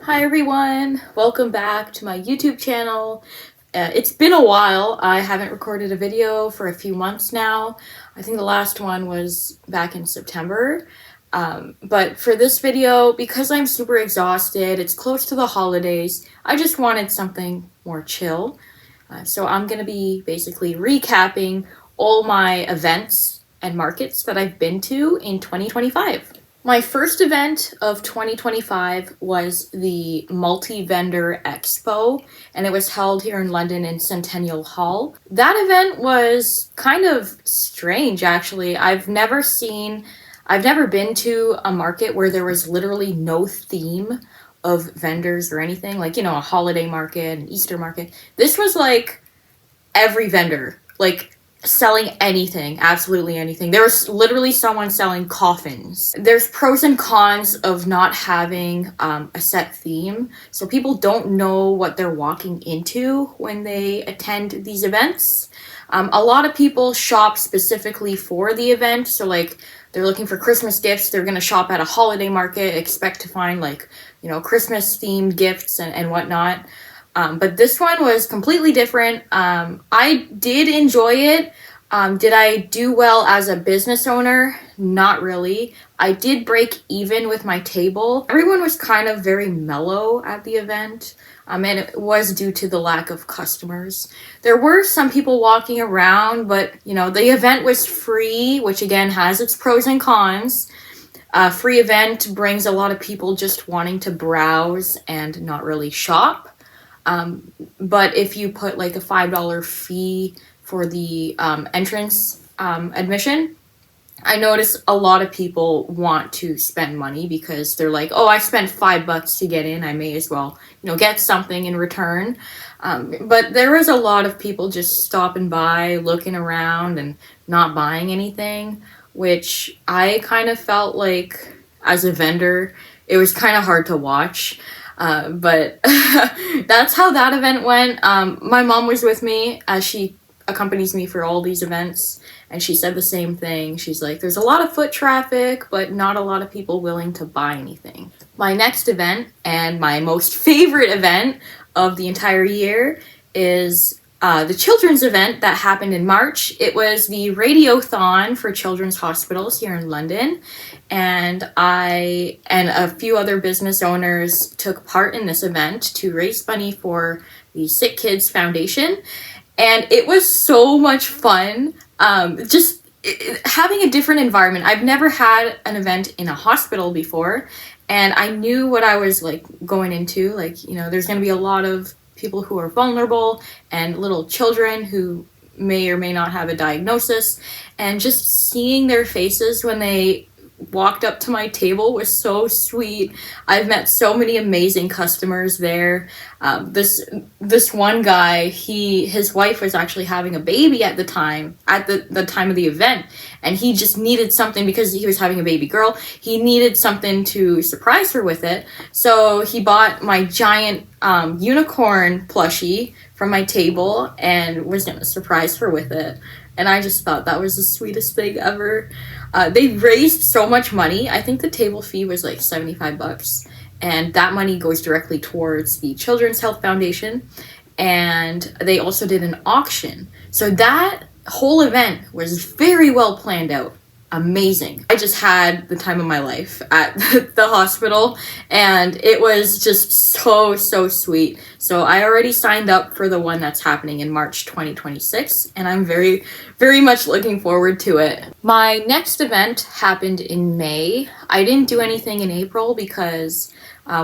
Hi everyone, welcome back to my YouTube channel. It's been a while. I haven't recorded a video for a few months now. I think the last one was back in September. But for this video, because I'm super exhausted, it's close to the holidays, I just wanted something more chill. So I'm going to be basically recapping all my events and markets that I've been to in 2025. My first event of 2025 was the Multi-Vendor Expo, and it was held here in London in Centennial Hall. That event was kind of strange, actually. I've never been to a market where there was literally no theme of vendors or anything, like, a holiday market, an Easter market. This was like every vendor, like selling anything, absolutely anything. There was literally someone selling coffins. There's pros and cons of not having a set theme, so people don't know what they're walking into when they attend these events. A lot of people shop specifically for the event, so like they're looking for Christmas gifts, they're gonna shop at a holiday market, expect to find like, Christmas themed gifts and whatnot. But this one was completely different. I did enjoy it. Did I do well as a business owner? Not really. I did break even with my table. Everyone was kind of very mellow at the event, and it was due to the lack of customers. There were some people walking around, but, the event was free, which again has its pros and cons. A free event brings a lot of people just wanting to browse and not really shop. But if you put like a $5 fee for the entrance admission, I notice a lot of people want to spend money because they're like, oh, I spent $5 to get in, I may as well, get something in return. But there was a lot of people just stopping by, looking around and not buying anything, which I kind of felt like as a vendor, it was kind of hard to watch. But that's how that event went. My mom was with me as she accompanies me for all these events, and she said the same thing. She's like, there's a lot of foot traffic, but not a lot of people willing to buy anything. My next event, and my most favorite event of the entire year, is the children's event that happened in March. It was the Radiothon for children's hospitals here in London, and I and a few other business owners took part in this event to raise money for the Sick Kids Foundation, and it was so much fun. Having a different environment. I've never had an event in a hospital before, and I knew what I was like going into. Like, there's going to be a lot of people who are vulnerable and little children who may or may not have a diagnosis, and just seeing their faces when they walked up to my table was so sweet. I've met so many amazing customers there. This one guy, his wife was actually having a baby at the time of the event, and he just needed something because he was having a baby girl. He needed something to surprise her with it, so he bought my giant unicorn plushie from my table and was gonna surprise her with it. And I just thought that was the sweetest thing ever. They raised so much money. I think the table fee was like $75, and that money goes directly towards the Children's Health Foundation. And they also did an auction. So that whole event was very well planned out. Amazing. I just had the time of my life at the hospital, and it was just so sweet. So I already signed up for the one that's happening in March 2026, and I'm very, very much looking forward to it. My next event happened in May. I didn't do anything in April because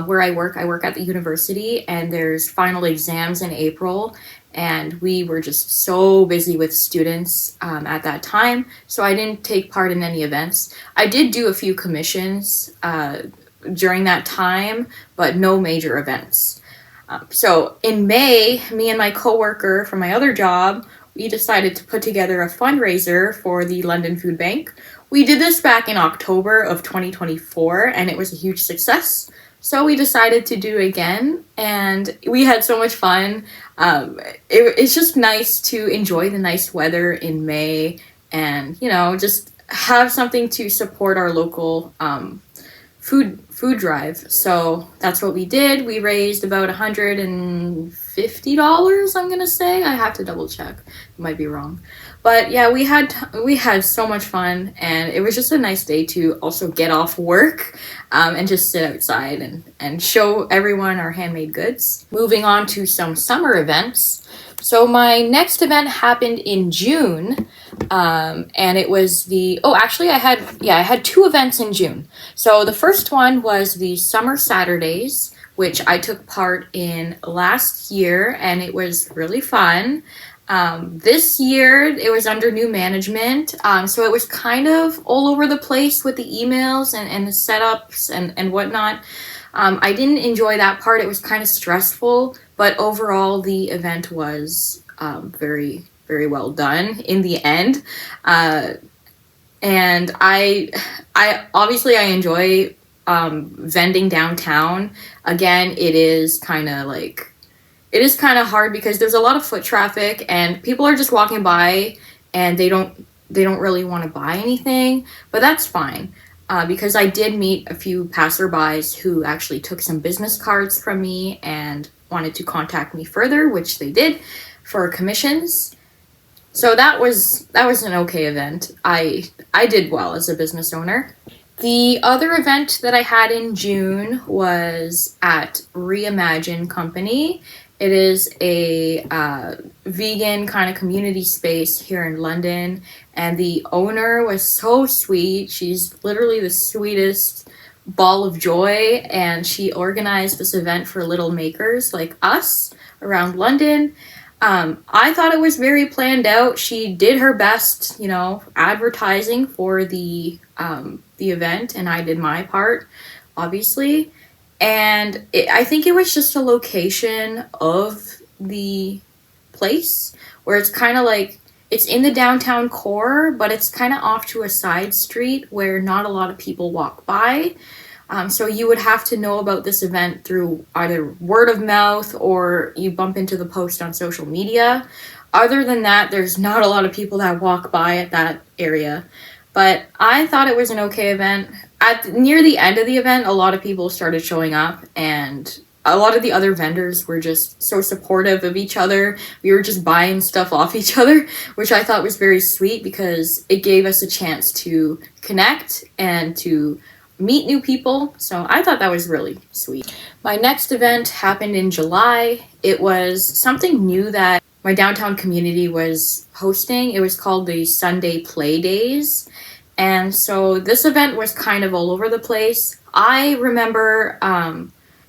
where I work at the university, and there's final exams in April, and we were just so busy with students at that time, so I didn't take part in any events. I did do a few commissions during that time, but no major events. So in May, me and my coworker from my other job, we decided to put together a fundraiser for the London Food Bank. We did this back in October of 2024, and it was a huge success. So we decided to do it again, and we had so much fun. It's just nice to enjoy the nice weather in May and, just have something to support our local food food drive. So that's what we did. We raised about $150, I'm gonna say. I have to double check. Might be wrong. But yeah, we had so much fun, and it was just a nice day to also get off work and just sit outside and show everyone our handmade goods. Moving on to some summer events. So my next event happened in June, and it was I had 2 events in June. So the first one was the Summer Saturdays, which I took part in last year, and it was really fun. This year it was under new management, so it was kind of all over the place with the emails and the setups and whatnot. I didn't enjoy that part. It was kind of stressful, but overall the event was very, very well done in the end. And I obviously I enjoy vending downtown. Again, it is kind of hard because there's a lot of foot traffic and people are just walking by and they don't really want to buy anything, but that's fine. Because I did meet a few passerbys who actually took some business cards from me and wanted to contact me further, which they did, for commissions. So that was an okay event. I did well as a business owner. The other event that I had in June was at Reimagine Company. It is a vegan kind of community space here in London, and the owner was so sweet. She's literally the sweetest ball of joy, and she organized this event for little makers like us around London. I thought it was very planned out. She did her best, advertising for the event, and I did my part, obviously. And I think it was just a location of the place where it's kind of like, it's in the downtown core, but it's kind of off to a side street where not a lot of people walk by. So you would have to know about this event through either word of mouth or you bump into the post on social media. Other than that, there's not a lot of people that walk by at that area. But I thought it was an okay event. Near the end of the event, a lot of people started showing up, and a lot of the other vendors were just so supportive of each other. We were just buying stuff off each other, which I thought was very sweet because it gave us a chance to connect and to meet new people. So I thought that was really sweet. My next event happened in July. It was something new that my downtown community was hosting. It was called the Sunday Play Days. And so this event was kind of all over the place. I remember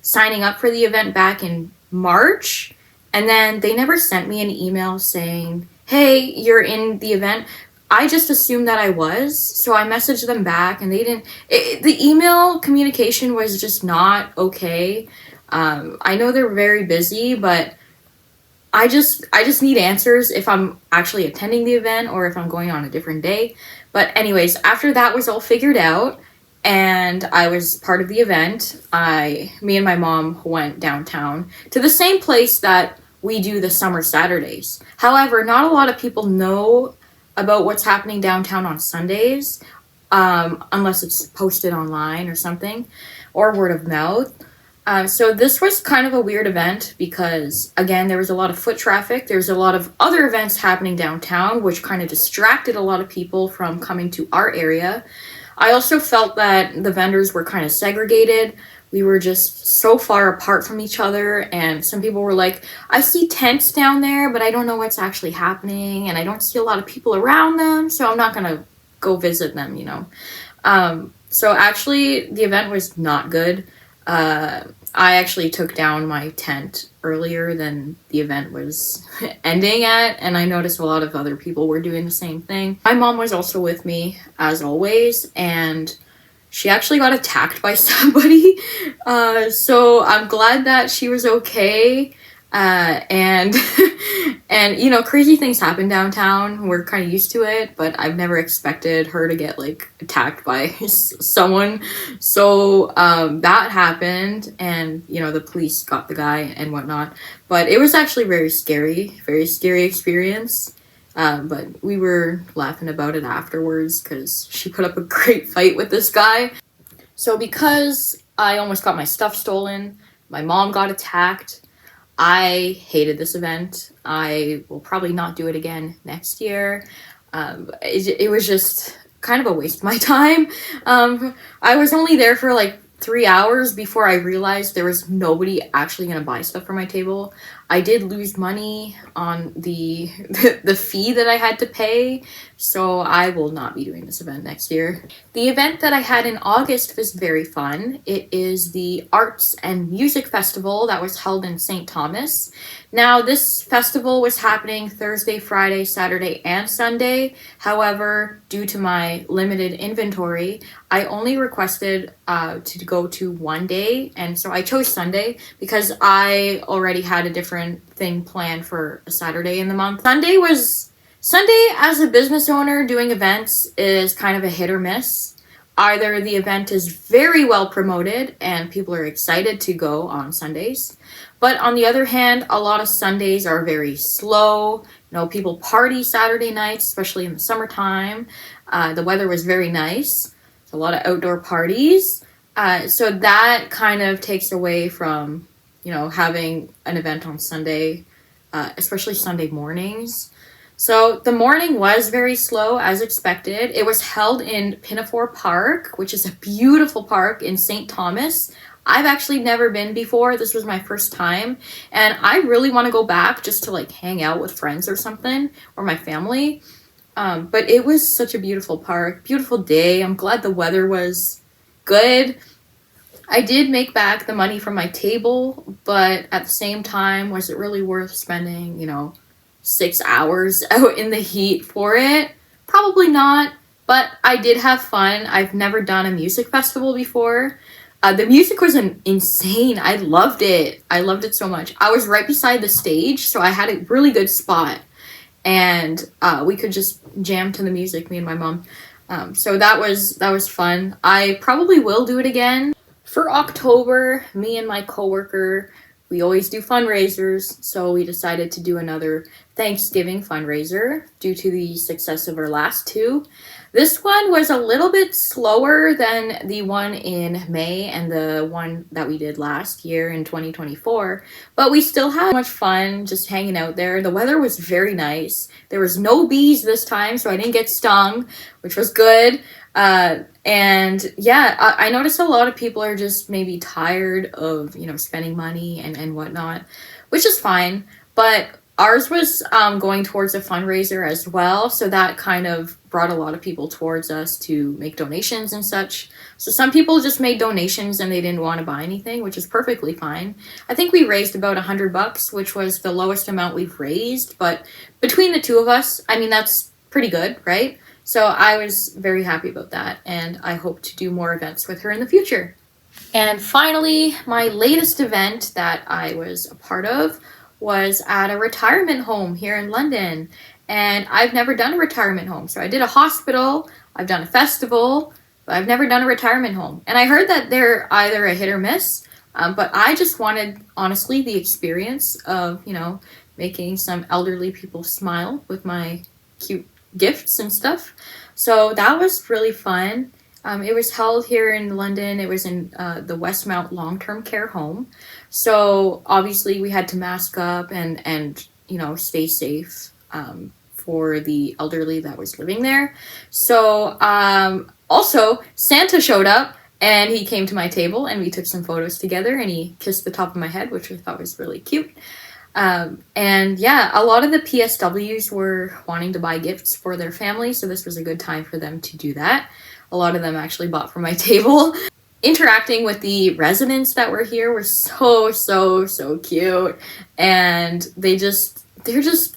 signing up for the event back in March, and then they never sent me an email saying, hey, you're in the event. I just assumed that I was, so I messaged them back, and they didn't. The email communication was just not okay. I know they're very busy, but I just need answers if I'm actually attending the event or if I'm going on a different day. But anyways, after that was all figured out and I was part of the event, me and my mom went downtown to the same place that we do the Summer Saturdays. However, not a lot of people know about what's happening downtown on Sundays, unless it's posted online or something, or word of mouth. So this was kind of a weird event because, again, there was a lot of foot traffic. There's a lot of other events happening downtown, which kind of distracted a lot of people from coming to our area. I also felt that the vendors were kind of segregated. We were just so far apart from each other, and some people were like, I see tents down there, but I don't know what's actually happening, and I don't see a lot of people around them, so I'm not going to go visit them, So actually, the event was not good. I actually took down my tent earlier than the event was ending at, and I noticed a lot of other people were doing the same thing. My mom was also with me, as always, and she actually got attacked by somebody, so I'm glad that she was okay. And crazy things happen downtown. We're kind of used to it, but I've never expected her to get attacked by someone. So that happened, and the police got the guy and whatnot. But it was actually very scary experience. But we were laughing about it afterwards because she put up a great fight with this guy. So because I almost got my stuff stolen. My mom got attacked. I hated this event. I will probably not do it again next year. It was just kind of a waste of my time. I was only there for like 3 hours before I realized there was nobody actually going to buy stuff for my table. I did lose money on the fee that I had to pay, so I will not be doing this event next year. The event that I had in August was very fun. It is the Arts and Music Festival that was held in St. Thomas. Now, this festival was happening Thursday, Friday, Saturday, and Sunday. However, due to my limited inventory, I only requested to go to one day, and so I chose Sunday because I already had a different thing planned for a Saturday in the month. Sunday as a business owner doing events is kind of a hit or miss. Either the event is very well promoted and people are excited to go on Sundays, but on the other hand, a lot of Sundays are very slow. People party Saturday nights, especially in the summertime. The weather was very nice. A lot of outdoor parties. So that kind of takes away from, having an event on Sunday, especially Sunday mornings. So the morning was very slow as expected. It was held in Pinafore Park, which is a beautiful park in St. Thomas. I've actually never been before. This was my first time. And I really want to go back just to hang out with friends or something, or my family. But it was such a beautiful park, beautiful day. I'm glad the weather was good. I did make back the money from my table, but at the same time, was it really worth spending, 6 hours out in the heat for it? Probably not, but I did have fun. I've never done a music festival before. The music was insane. I loved it. I loved it so much. I was right beside the stage, so I had a really good spot. And we could just jam to the music, me and my mom. So that was fun. I probably will do it again. For October, me and my coworker, we always do fundraisers, so we decided to do another Thanksgiving fundraiser due to the success of our last two. This one was a little bit slower than the one in May and the one that we did last year in 2024, but we still had much fun just hanging out there. The weather was very nice. There was no bees this time, so I didn't get stung, which was good. And yeah, I noticed a lot of people are just maybe tired of, spending money and whatnot, which is fine. But ours was going towards a fundraiser as well. So that kind of brought a lot of people towards us to make donations and such. So some people just made donations and they didn't want to buy anything, which is perfectly fine. I think we raised about $100, which was the lowest amount we've raised. But between the two of us, that's pretty good, right? So I was very happy about that, and I hope to do more events with her in the future. And finally, my latest event that I was a part of was at a retirement home here in London. And I've never done a retirement home. So I did a hospital, I've done a festival, but I've never done a retirement home. And I heard that they're either a hit or miss, but I just wanted, honestly, the experience of, making some elderly people smile with my cute gifts and stuff. So that was really fun. It was held here in London. It was in the Westmount long-term care home. So obviously we had to mask up and stay safe for the elderly that was living there. So also Santa showed up and he came to my table and we took some photos together and he kissed the top of my head, which I thought was really cute. And yeah, a lot of the PSWs were wanting to buy gifts for their family, so this was a good time for them to do that. A lot of them actually bought from my table. Interacting with the residents that were here were so cute, and they're just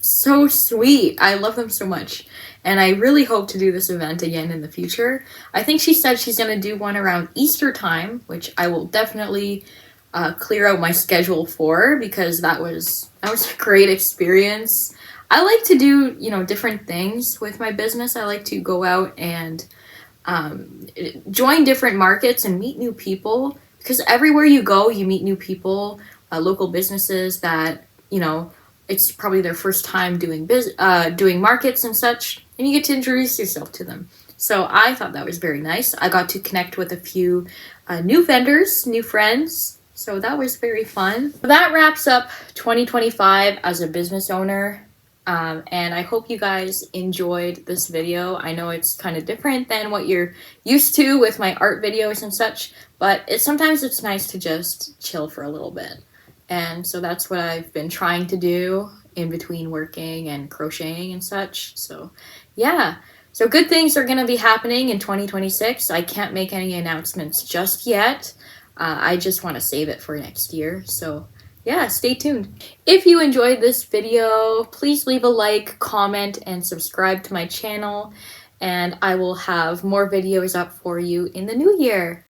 so sweet. I love them so much, and I really hope to do this event again in the future. I think she said she's going to do one around Easter time, which I will definitely clear out my schedule for, because that was a great experience. I like to do, different things with my business. I like to go out and join different markets and meet new people, because everywhere you go, you meet new people, local businesses that, it's probably their first time doing markets and such, and you get to introduce yourself to them. So I thought that was very nice. I got to connect with a few new vendors, new friends. So that was very fun. That wraps up 2025 as a business owner. And I hope you guys enjoyed this video. I know it's kind of different than what you're used to with my art videos and such, but sometimes it's nice to just chill for a little bit. And so that's what I've been trying to do in between working and crocheting and such. So yeah, so good things are going to be happening in 2026. I can't make any announcements just yet. I just want to save it for next year. So yeah, stay tuned. If you enjoyed this video, please leave a like, comment, and subscribe to my channel. And I will have more videos up for you in the new year.